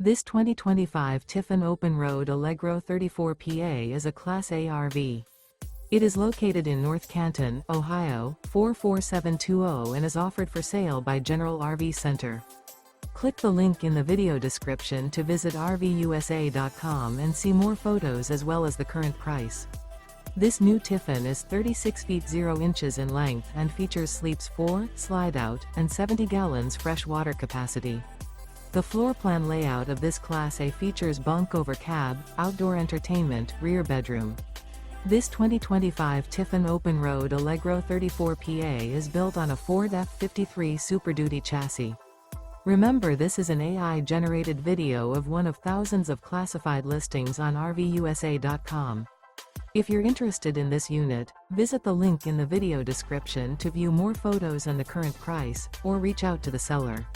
This 2025 Tiffin Open Road Allegro 34PA is a Class A RV. It is located in North Canton, Ohio, 44720 and is offered for sale by General RV Center. Click the link in the video description to visit RVUSA.com and see more photos as well as the current price. This new Tiffin is 36 feet 0 inches in length and features sleeps 4, slide-out, and 70 gallons fresh water capacity. The floor plan layout of this Class A features bunk over cab, outdoor entertainment, rear bedroom. This 2025 Tiffin Open Road Allegro 34PA is built on a Ford F53 Super Duty chassis. Remember, this is an AI-generated video of one of thousands of classified listings on RVUSA.com. If you're interested in this unit, visit the link in the video description to view more photos and the current price, or reach out to the seller.